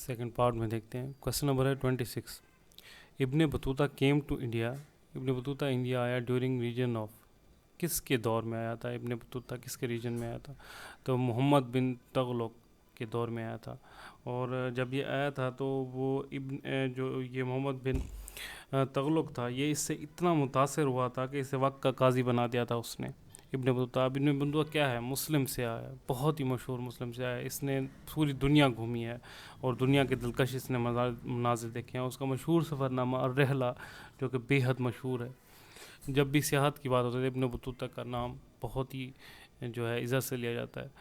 Second part में देखते हैं। क्वेश्चन नंबर है 26। Ibn Battuta came to India. Ibn Battuta India आया ड्यूरिंग रीजन ऑफ, किसके दौर में आया था इब्न बतूता, किसके रीजन में आया था? तो मोहम्मद बिन तुगलक के दौर में आया था। और जब ये आया था तो वो जो ये मोहम्मद बिन तुगलक था, ये इससे इतना मुतासर हुआ था कि इसे वक्त का काजी बना दिया था उसने। इब्न बतूता, अब इब्न बतूता क्या है? मुस्लिम से आया है, बहुत ही मशहूर मुस्लिम से आया है। इसने पूरी दुनिया घूमी है और दुनिया के दिलकश इसने मनाजिर देखे हैं। उसका मशहूर सफ़रनामा अर्रहला, जो कि बेहद मशहूर है। जब भी सियाहत की बात होती है इब्न बतूता का नाम बहुत ही जो है इज़्ज़त से लिया जाता है।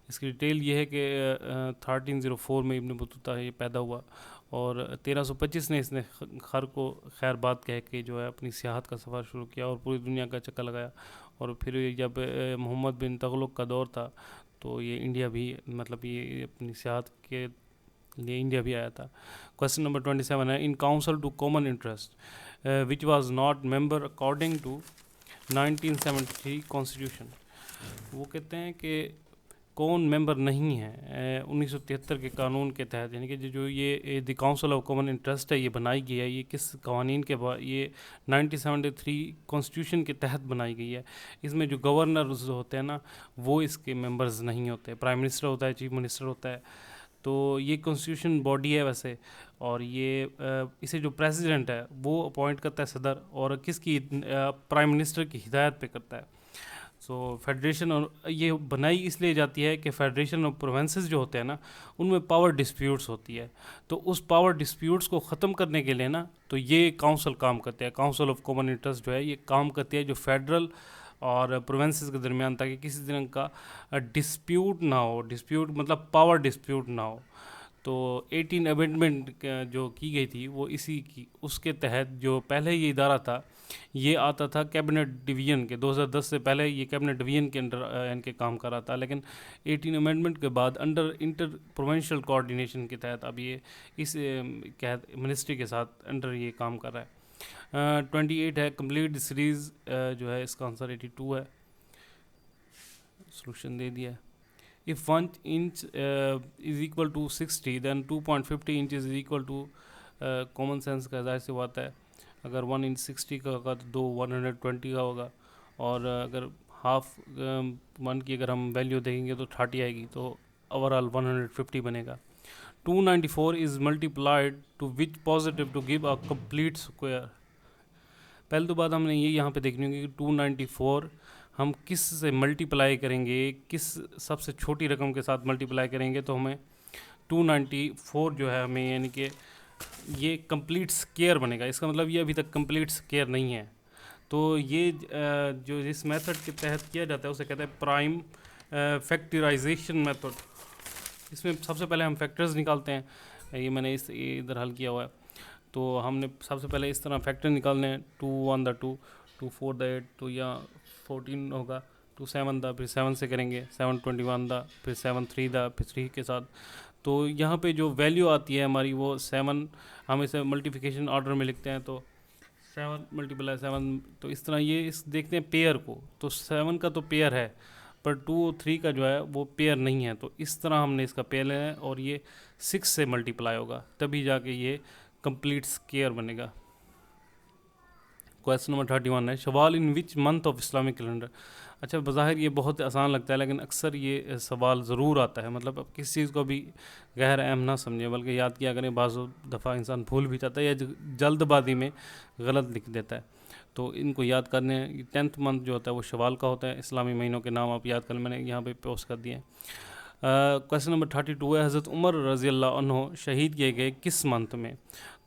इसकी डिटेल ये है कि 1304 में इब्न बतूता ये पैदा हुआ और 1325 में इसने खर को खैरबाद कह के जो है अपनी सियाहत का सफ़र शुरू किया और पूरी दुनिया का चक्कर लगाया। और फिर जब मोहम्मद बिन तुगलक का दौर था तो ये इंडिया भी, मतलब ये अपनी सियाहत के लिए इंडिया भी आया था। क्वेश्चन नंबर 27 है, in council to common interest which was not member according to 1973 constitution. वो कहते हैं कि कौन मेंबर नहीं है 1973 के कानून के तहत, यानी कि जो ये the council of common interest है, ये बनाई गई है, ये किस कवानीन के बाद? ये 1973 कॉन्स्टिट्यूशन के तहत बनाई गई है। इसमें जो गवर्नर होते हैं ना, वो इसके मेंबर्स नहीं होते। प्राइम मिनिस्टर होता है, चीफ मिनिस्टर होता है। तो ये कॉन्स्टिट्यूशन बॉडी है वैसे, और ये इसे जो प्रेसिडेंट है वो अपॉइंट करता है सदर, और किसकी? प्राइम मिनिस्टर की हिदायत पे करता है। सो फेडरेशन, और ये बनाई इसलिए जाती है कि फेडरेशन ऑफ प्रोविंसेस जो होते हैं ना, उनमें पावर डिस्प्यूट्स होती है। तो उस पावर डिस्प्यूट्स को ख़त्म करने के लिए ना, तो ये काउंसिल काम करते हैं। काउंसिल ऑफ कॉमन इंटरेस्ट जो है ये काम करती है जो फेडरल और प्रोविंसेस के दरमियान, ताकि किसी तरह का डिस्प्यूट ना हो। डिस्प्यूट मतलब पावर डिस्प्यूट ना हो। तो 18 अमेंडमेंट जो की गई थी वो इसी की, उसके तहत जो पहले ये इदारा था ये आता था कैबिनेट डिवीज़न के। 2010 से पहले ये कैबिनेट डिवीज़न के अंडर इनके काम कर रहा था, लेकिन 18 अमेंडमेंट के बाद अंडर इंटर प्रोविंशियल कोऑर्डिनेशन के तहत अब ये इस मिनिस्ट्री के साथ अंडर ये काम कर रहा है। 28 है, कंप्लीट सीरीज़ जो है इसका आंसर 82 है। सोल्यूशन दे दिया है। If 1 inch is equal to 60, then 2.50 inches is equal to common sense का ज़ाहिर सी बात है। अगर 1 इंच 60 का होगा तो 2 120 का होगा, और अगर हाफ 1 की अगर हम वैल्यू देखेंगे तो 30 आएगी, तो ओवरऑल 150 बनेगा। 294 is multiplied to which positive to give a complete square. पहले तो बात हमने ये यहाँ पे देखनी होगी कि 294 हम किस से मल्टीप्लाई करेंगे, किस सबसे छोटी रकम के साथ मल्टीप्लाई करेंगे, तो हमें 294 जो है हमें, यानी कि ये कंप्लीट स्क्वायर बनेगा। इसका मतलब ये अभी तक कंप्लीट स्क्वायर नहीं है। तो ये जो इस मेथड के तहत किया जाता है उसे कहते हैं प्राइम फैक्टराइजेशन मेथड। इसमें सबसे पहले हम फैक्टर्स निकालते हैं। ये मैंने इधर हल किया हुआ है। तो हमने सबसे पहले इस तरह फैक्टर निकालने हैं। 2 1 द 2, 2 4 द 8, तो यहाँ 14 होगा। 2 7 द, फिर 7 से करेंगे, 7 21 द, फिर 7 3 द, फिर 3 के साथ। तो यहाँ पे जो वैल्यू आती है हमारी वो 7, हम इसे मल्टीप्लिकेशन ऑर्डर में लिखते हैं। तो 7 × 7, तो इस तरह ये इस देखते हैं पेयर को। तो 7 का तो पेयर है, पर 2 और 3 का जो है वो पेयर नहीं है। तो इस तरह हमने इसका पेयर लेना है, और ये 6 से मल्टीप्लाई होगा, तभी जाके ये कंप्लीट स्क्वायर बनेगा। क्वेश्चन नंबर 31 है, Shawwal in which month of Islamic calendar. अच्छा, बज़ाहिर ये बहुत आसान लगता है, लेकिन अक्सर ये सवाल ज़रूर आता है। मतलब अब किस चीज़ को भी गैर अहम ना समझे, बल्कि याद किया करें। बाज़ दफ़ा इंसान भूल भी जाता है या जल्दबाजी में गलत लिख देता है। तो इनको याद करने, 10th मंथ जो होता है वो शवाल का होता है। इस्लामी महीनों के नाम आप याद कर, मैंने यहाँ पे पोस्ट कर दिए हैं। क्वेश्चन नंबर 32 है, हज़रत उमर रज़ी अल्लाह अन्हो शहीद किए गए किस मंथ में?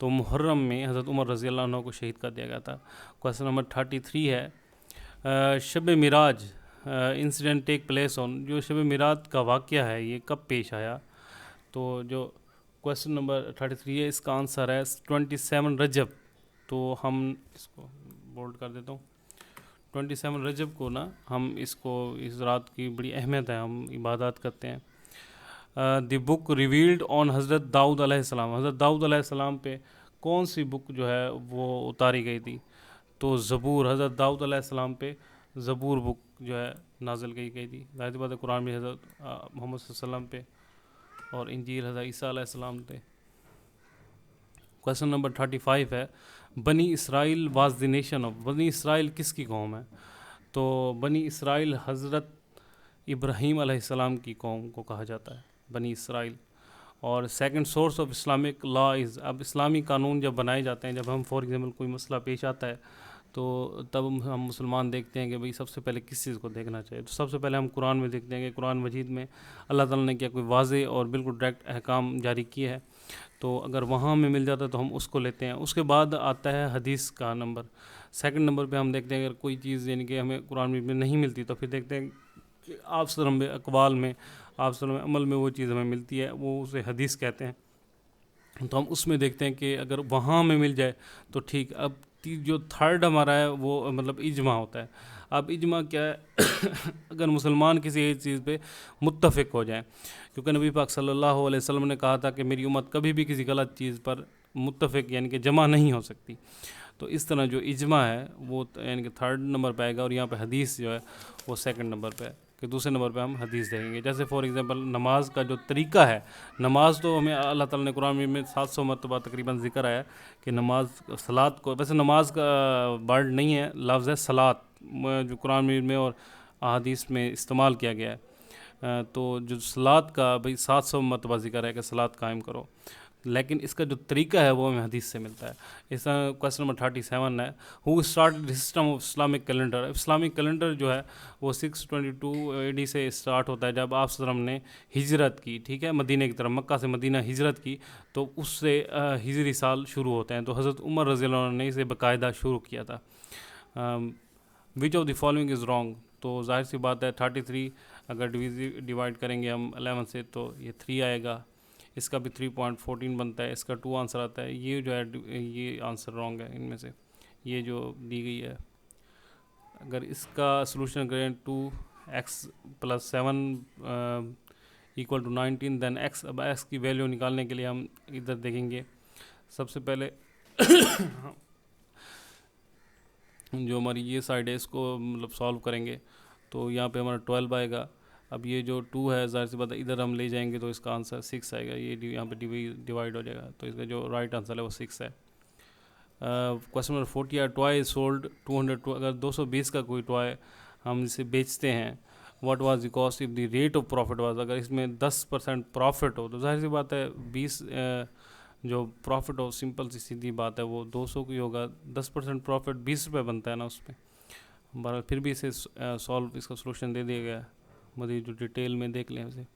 तो मुहर्रम में हज़रत उमर रज़ी अल्लाह अन्हो को शहीद कर दिया गया था। क्वेश्चन नंबर 33 है, Shab Miraj incident take place on. जो शब मिराज का वाक़या है ये कब पेश आया? तो जो क्वेश्चन नंबर 33 है इसका आंसर है 27 रजब। तो हम इसको बोल्ड कर देता हूँ। 27 रजब को ना हम इसको, इस रात की बड़ी अहमियत है, हम इबादत करते हैं। द बुक रिवील्ड ऑन हज़रत दाऊद अलैहिस्सलाम। हज़रत दाऊद अलैहिस्सलाम पे कौन सी बुक जो है वो उतारी गई थी? तो ज़बूर, हज़रत दाऊद अलैहिस्सलाम पे ज़बूर बुक जो है नाज़िल की गई थी। ज़ाहिर बात है कुरान में हज़रत मोहम्मद सल्लल्लाहु अलैहि वसल्लम पे, और इंजील हज़रत ईसा अलैहिस्सलाम थे। क्वेश्चन नंबर 35 है, बनी Israel was the nation of, बनी इसराइल किसकी कौम है? तो बनी इसराइल हज़रत इब्राहीम अलैहिस्सलाम की कौम को कहा जाता है बनी इसराइल। और second source of Islamic law is, अब इस्लामी कानून जब बनाए जाते हैं, जब हम फॉर एग्जांपल कोई मसला पेश आता है तो तब हम मुसलमान देखते हैं कि भाई सबसे पहले किस चीज़ को देखना चाहिए। तो सबसे पहले हम कुरान में देखते हैं कि कुरान मजीद में अल्लाह ताला ने क्या कोई वाज़े और बिल्कुल डायरेक्ट अहकाम जारी किए हैं, तो अगर वहाँ में मिल जाता है तो हम उसको लेते हैं। उसके बाद आता है हदीस का नंबर, सेकंड नंबर पे हम देखते हैं अगर कोई चीज़ यानी कि हमें कुरान में नहीं मिलती तो फिर देखते हैं कि आप सल्लम में अक़वाल में, आप सल्लम में अमल में वो चीज़ हमें मिलती है, वो उसे हदीस कहते हैं। तो हम उसमें देखते हैं कि अगर वहाँ में मिल जाए तो ठीक। अब जो थर्ड हमारा है वो मतलब इजमा होता है। अब इजमा क्या है अगर मुसलमान किसी एक चीज़ पे मुत्तफ़िक हो जाएं, क्योंकि नबी पाक सल्लल्लाहु अलैहि वसल्लम ने कहा था कि मेरी उम्मत कभी भी किसी गलत चीज़ पर मुत्तफ़िक यानी कि जमा नहीं हो सकती। तो इस तरह जो इजमा है वो यानी कि थर्ड नंबर पे आएगा, और यहाँ पे हदीस जो है वो सेकंड नंबर पे है, कि दूसरे नंबर पे हम हदीस देखेंगे। जैसे फॉर एग्जांपल नमाज का जो तरीक़ा है, नमाज तो हमें अल्लाह ताला ने कुरान में 700 मरतबा तकरीबन ज़िक्र आया कि नमाज सलात को, वैसे नमाज का वर्ड नहीं है, लफ्ज़ है सलात, जो कुरान में और अहादीस में इस्तेमाल किया गया है। तो जो सलात का भाई 700 मरतबा ज़िक्र है कि सलात कायम करो, लेकिन इसका जो तरीका है वो हमें हदीस से मिलता है। इस क्वेश्चन नंबर 37 है, who started system of Islamic calendar. Islamic calendar जो है वो 622 AD से स्टार्ट होता है, जब आप सल्लम ने हिजरत की, ठीक है, मदीने की तरफ, मक्का से मदीना हिजरत की, तो उससे हिजरी साल शुरू होते हैं। तो हज़रत उमर रज़ियल्लाहु अन्हु ने इसे बाकायदा शुरू किया था। Which of the following is wrong, तो जाहिर सी बात है 33 अगर डिवाइड करेंगे हम 11 से तो ये 3 आएगा, इसका भी 3.14 बनता है, इसका 2 आंसर आता है। ये जो है ये आंसर रॉन्ग है इनमें से, ये जो दी गई है। अगर इसका सलूशन करें 2x + 7 = 19, देन x, अब x की वैल्यू निकालने के लिए हम इधर देखेंगे। सबसे पहले जो हमारी ये साइड है इसको मतलब सॉल्व करेंगे, तो यहाँ पे हमारा 12 आएगा। अब ये जो 2 है जाहिर सी बात है इधर हम ले जाएंगे तो इसका आंसर 6 आएगा, ये यहाँ पे डिवाइड हो जाएगा, तो इसका जो राइट आंसर है वो 6 है। क्वेश्चन नंबर 40 है, टॉय सोल्ड 200, अगर 220 का कोई टॉय हम इसे बेचते हैं, what was the cost if the rate of profit was, अगर इसमें 10% प्रॉफिट हो तो जाहिर सी बात है 20 जो प्रॉफिट हो, सिंपल सी सीधी बात है, वो 200 की होगा। 10% प्रॉफिट 20 रुपये बनता है ना उसमें। बहरहाल फिर भी इसे सॉल्व, इसका सोल्यूशन दे दिया गया है, मज़ीद जो डिटेल में देख लें उसे।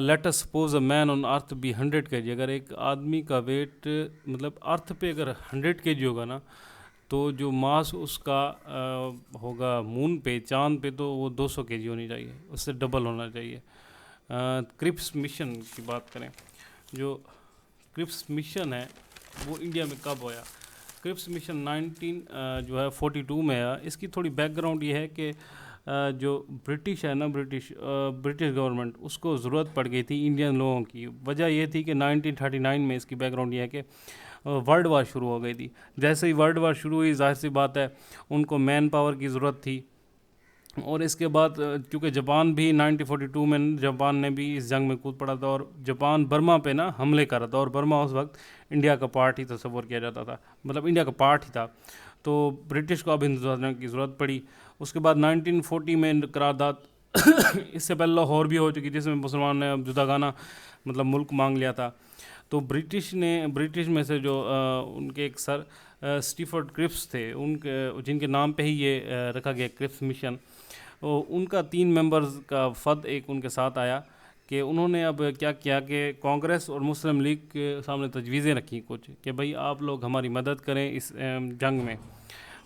Let us suppose a man on earth be 100 kg, अगर एक आदमी का वेट मतलब अर्थ पे अगर 100 kg होगा ना, तो जो मास उसका होगा मून पे, चांद पे, तो वो 200 kg होनी चाहिए, उससे डबल होना चाहिए। क्रिप्स मिशन की बात करें, जो क्रिप्स मिशन है वो इंडिया में कब होया? क्रिप्स मिशन 1942 में आया। इसकी थोड़ी बैकग्राउंड ये है कि जो ब्रिटिश है ना, ब्रिटिश गवर्नमेंट, उसको ज़रूरत पड़ गई थी इंडियन लोगों की। वजह ये थी कि 1939 में, इसकी बैकग्राउंड ये है कि वर्ल्ड वार शुरू हो गई थी। जैसे ही वर्ल्ड वार शुरू हुई, जाहिर सी बात है उनको मैन पावर की ज़रूरत थी। और इसके बाद क्योंकि जापान भी 1942 में जापान ने भी इस जंग में कूद पड़ा था, और जापान बर्मा पे ना हमले कर रहा था, और बर्मा उस वक्त इंडिया का पार्ट ही तस्वर किया जाता था, मतलब इंडिया का पार्ट ही था। तो ब्रिटिश को अब हिंदुस्तान की ज़रूरत पड़ी। उसके बाद 1940 में करारदाद इससे पहले लाहौर भी हो चुकी, जिसमें मुसलमान ने अब जुदागाना मतलब मुल्क मांग लिया था। तो ब्रिटिश में से जो उनके एक सर स्टीफर्ड क्रिप्स थे, उनके जिनके नाम पे ही ये रखा गया क्रिप्स मिशन, उनका 3 मेंबर्स का फ़द एक उनके साथ आया कि उन्होंने अब क्या किया कि कांग्रेस और मुस्लिम लीग के सामने तजवीज़ें रखी कुछ, कि भाई आप लोग हमारी मदद करें इस जंग में,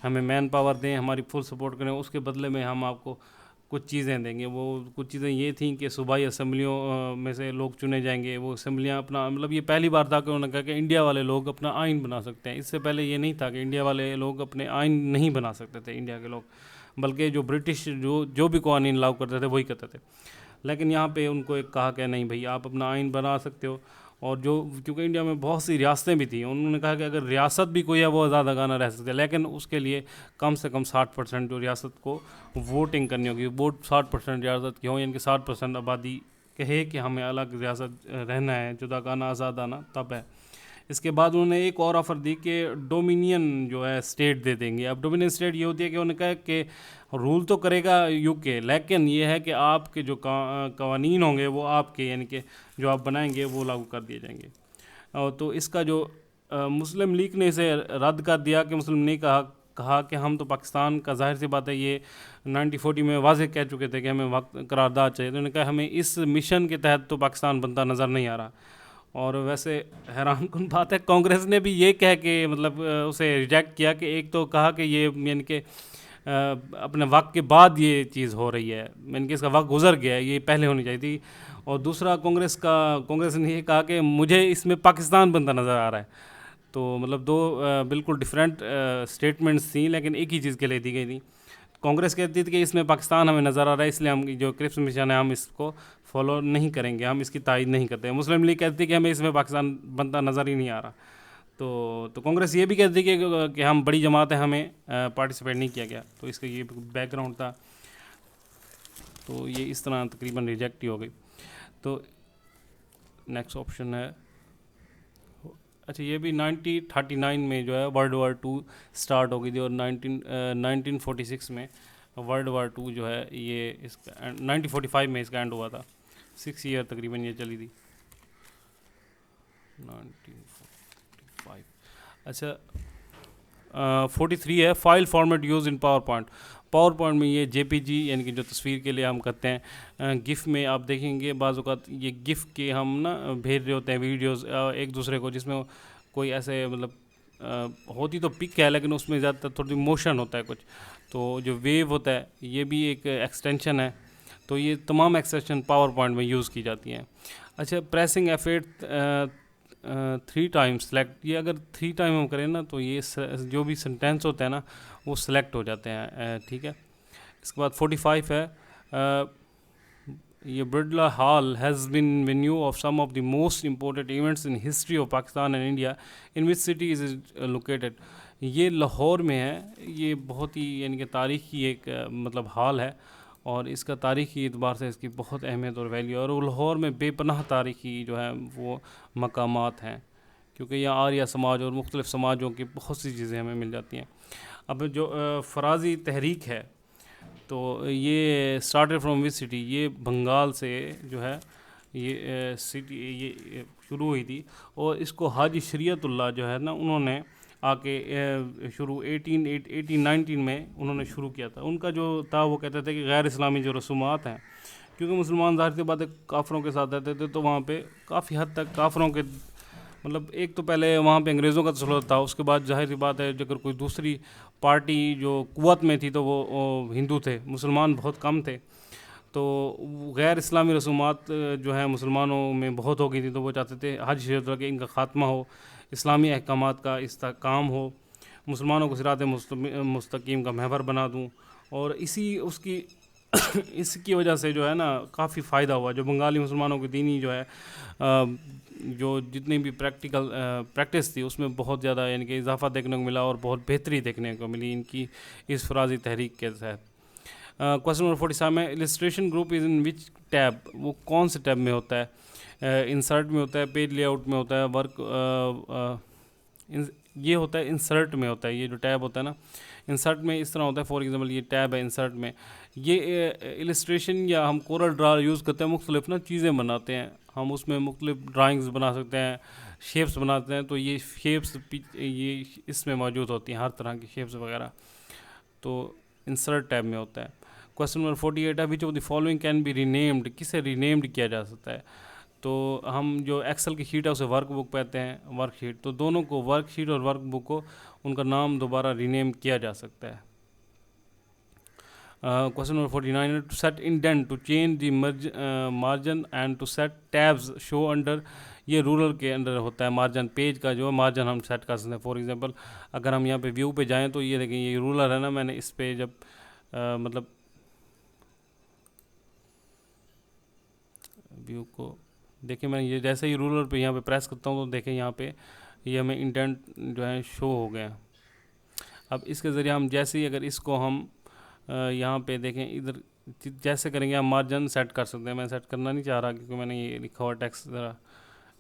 हमें मैन पावर दें, हमारी फुल सपोर्ट करें, उसके बदले में हम आपको कुछ चीज़ें देंगे। वो कुछ चीज़ें ये थी कि सूबाई असम्बलियों में से लोग चुने जाएंगे, वो असम्बलियाँ अपना, मतलब ये पहली बार था कि उन्होंने कहा कि इंडिया वाले लोग अपना आइन बना सकते हैं। इससे पहले ये नहीं था कि इंडिया वाले लोग अपने आइन नहीं बना सकते थे, इंडिया के लोग, बल्कि जो ब्रिटिश जो भी कानून लागू करते थे वही करते थे। लेकिन यहाँ पे उनको एक कहा कि नहीं भाई आप अपना आइन बना सकते हो। और जो क्योंकि इंडिया में बहुत सी रियासतें भी थी, उन्होंने कहा कि अगर रियासत भी कोई है वो आज़ाद गाना रह सकते हैं, लेकिन उसके लिए कम से कम 60% जो रियासत को वोटिंग करनी होगी, वोट 60% रियासत की हो, यानी कि 60% आबादी कहे कि हमें अलग रियासत रहना है, जुदा गाना आज़ाद आना, तब है। اس کے بعد انہوں نے ایک اور آفر دی کہ ڈومینین جو ہے اسٹیٹ دے دیں گے. اب ڈومینین اسٹیٹ یہ ہوتی ہے کہ انہوں نے کہا کہ رول تو کرے گا یو کے, لیکن یہ ہے کہ آپ کے جو قوانین ہوں گے وہ آپ کے, یعنی کہ جو آپ بنائیں گے وہ لاگو کر دیے جائیں گے. تو اس کا جو مسلم لیگ نے اسے رد کر دیا کہ مسلم لیگ کہا کہ ہم تو پاکستان کا, ظاہر سی بات ہے یہ 1940 میں واضح کہہ چکے تھے کہ ہمیں وقت قرارداد چاہیے. تو انہوں نے کہا ہمیں اس مشن کے تحت تو پاکستان بنتا نظر نہیں آ رہا. اور ویسے حیران کن بات ہے کانگریس نے بھی یہ کہہ کے مطلب اسے ریجیکٹ کیا کہ ایک تو کہا کہ یہ یعنی کہ اپنے وقت کے بعد یہ چیز ہو رہی ہے, یعنی کہ اس کا وقت گزر گیا ہے, یہ پہلے ہونی چاہیے تھی. اور دوسرا کانگریس نے یہ کہا کہ مجھے اس میں پاکستان بنتا نظر آ رہا ہے. تو مطلب دو بالکل ڈفرینٹ اسٹیٹمنٹس تھیں لیکن ایک ہی چیز کے لیے دی گئی تھیں. کانگریس کہتی تھی کہ اس میں پاکستان ہمیں نظر آ رہا ہے, اس لیے ہم جو کرپس مشن ہے ہم اس کو فالو نہیں کریں گے, ہم اس کی تائید نہیں کرتے. مسلم لیگ کہتی ہے کہ ہمیں اس میں پاکستان بنتا نظر ہی نہیں آ رہا. تو کانگریس یہ بھی کہتی ہے کہ ہم بڑی جماعت ہیں, ہمیں پارٹیسپیٹ نہیں کیا گیا. تو اس کا یہ بیک گراؤنڈ تھا. تو یہ اس طرح تقریباً ریجیکٹ ہی ہو گئی. تو نیکسٹ آپشن ہے, اچھا یہ بھی 1939 میں جو ہے ورلڈ وار 2 اسٹارٹ ہو گئی تھی, اور 1946 میں ورلڈ وار 2 جو ہے یہ اس کا 1945 میں اس کا اینڈ ہوا تھا. 6 ایئر تقریباً یہ چلی تھی. 1945. اچھا 43 ہے فائل فارمیٹ یوز ان پاور پوائنٹ. پاور پوائنٹ میں یہ جے پی جی یعنی کہ جو تصویر کے لیے ہم کرتے ہیں, گف میں آپ دیکھیں گے بعض اوقات یہ گف کے ہم نا بھیج رہے ہوتے ہیں ویڈیوز ایک دوسرے کو, جس میں کوئی ایسے مطلب ہوتی تو پک ہے لیکن اس میں زیادہ تر تھوڑی موشن ہوتا ہے کچھ. تو جو ویو ہوتا ہے یہ بھی ایک ایکسٹینشن ہے. تو یہ تمام ایکسٹینشن پاور پوائنٹ میں یوز کی جاتی ہیں. اچھا پریسنگ F8 3 ٹائم سلیکٹ, یہ اگر 3 ٹائم ہم کریں نا تو یہ جو بھی سینٹینس ہوتا ہے نا وہ سلیکٹ ہو جاتے ہیں. ٹھیک ہے. اس کے بعد 45 ہے یہ Bradlaugh hall has been venue of some of the most important events in history of Pakistan and India in which city is located. یہ لاہور میں ہے. یہ بہت ہی یعنی کہ تاریخی ایک مطلب ہال ہے, اور اس کا تاریخی اعتبار سے اس کی بہت اہمیت اور ویلیو ہے. اور لاہور میں بے پناہ تاریخی جو ہے وہ مقامات ہیں, کیونکہ یہاں آریہ سماج اور مختلف سماجوں کی بہت سی چیزیں ہمیں مل جاتی ہیں. اب جو فرازی تحریک ہے تو یہ اسٹارٹڈ فرام وچ سٹی, یہ بنگال سے جو ہے یہ سٹی یہ شروع ہوئی تھی. اور اس کو حاجی شریعت اللہ جو ہے نا انہوں نے آ کے شروع 1819 میں انہوں نے شروع کیا تھا. ان کا جو تھا وہ کہتے تھے کہ غیر اسلامی جو رسومات ہیں, کیونکہ مسلمان ظاہر سی بات ہے کافروں کے ساتھ رہتے تھے, تو وہاں پہ کافی حد تک کافروں کے مطلب ایک تو پہلے وہاں پہ انگریزوں کا تسلط تھا, اس کے بعد ظاہر سی بات ہے اگر کوئی دوسری پارٹی جو قوت میں تھی تو وہ ہندو تھے, مسلمان بہت کم تھے. تو غیر اسلامی رسومات جو ہیں مسلمانوں میں بہت ہو گئی تھی, تو وہ چاہتے تھے حج شریعت اللہ کہ ان کا خاتمہ ہو, اسلامی احکامات کا استحکام ہو, مسلمانوں کو صراط مستقیم کا محور بنا دوں. اور اس کی وجہ سے جو ہے نا کافی فائدہ ہوا. جو بنگالی مسلمانوں کی دینی جو ہے جو جتنی بھی پریکٹس تھی اس میں بہت زیادہ یعنی کہ اضافہ دیکھنے کو ملا, اور بہت بہتری دیکھنے کو ملی ان کی اس فرازی تحریک کے تحت. کویشچن نمبر 47 میں illustration group is in which tab, وہ کون سے ٹیب میں ہوتا ہے؟ انسرٹ میں ہوتا ہے, پیج لے آؤٹ میں ہوتا ہے, ورک یہ ہوتا ہے انسرٹ میں ہوتا ہے. یہ جو ٹیب ہوتا ہے نا انسرٹ میں اس طرح ہوتا ہے. فار ایگزامپل یہ ٹیب ہے انسرٹ میں, یہ السٹریشن یا ہم کورل ڈرا یوز کرتے ہیں, مختلف نا چیزیں بناتے ہیں ہم, اس میں مختلف ڈرائنگز بنا سکتے ہیں, شیپس بناتے ہیں. تو یہ شیپس یہ اس میں موجود ہوتی ہیں, ہر طرح کی شیپس وغیرہ, تو انسرٹ ٹیب میں ہوتا ہے. کویشچن نمبر 48 ہے which of the following can be renamed, کسے رینیمڈ کیا جا سکتا ہے؟ تو ہم جو ایکسل کی شیٹ ہے اسے ورک بک کہتے ہیں, ورک شیٹ. تو دونوں کو ورک شیٹ اور ورک بک کو ان کا نام دوبارہ رینیم کیا جا سکتا ہے. Question number 49 to set indent to change the margin and to set tabs show under, یہ رولر کے اندر ہوتا ہے. مارجن پیج کا جو مارجن ہم سیٹ کر سکتے ہیں. فار ایگزامپل اگر ہم یہاں پہ ویو پہ جائیں تو یہ دیکھیں یہ رولر ہے نا, میں نے اس پہ جب مطلب ویو کو دیکھیں میں یہ جیسے ہی رولر پہ یہاں پہ پریس کرتا ہوں تو دیکھیں یہاں پہ یہ ہمیں انڈینٹ جو ہے شو ہو گئے. اب اس کے ذریعے ہم جیسے ہی اگر اس کو ہم یہاں پہ دیکھیں ادھر جیسے کریں گے ہم مارجن سیٹ کر سکتے ہیں. میں سیٹ کرنا نہیں چاہ رہا کیونکہ میں نے یہ لکھا ہوا ٹیکسٹ ذرا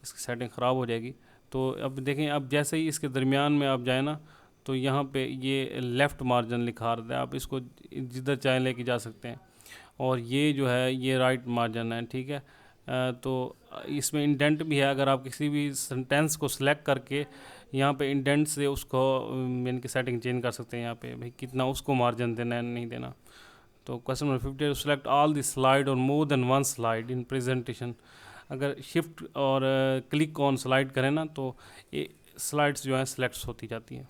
اس کی سیٹنگ خراب ہو جائے گی, تو اب دیکھیں، اب جیسے ہی اس کے درمیان میں آپ جائیں نا تو یہاں پہ یہ لیفٹ مارجن لکھا رہتا ہے، آپ اس کو جدھر چاہیں لے کے جا سکتے ہیں، اور یہ جو ہے یہ رائٹ مارجن ہے، ٹھیک ہے۔ تو اس میں انڈینٹ بھی ہے، اگر آپ کسی بھی سنٹینس کو سلیکٹ کر کے یہاں پہ انڈینٹ سے اس کو یعنی کہ سیٹنگ چینج کر سکتے ہیں، یہاں پہ بھائی کتنا اس کو مارجن دینا ہے نہیں دینا۔ تو question number 50، select all the slide اور مور دین ون سلائڈ ان پریزنٹیشن۔ اگر شفٹ اور کلک آن سلائڈ کریں نا تو یہ سلائڈس جو ہیں سلیکٹس ہوتی جاتی ہیں۔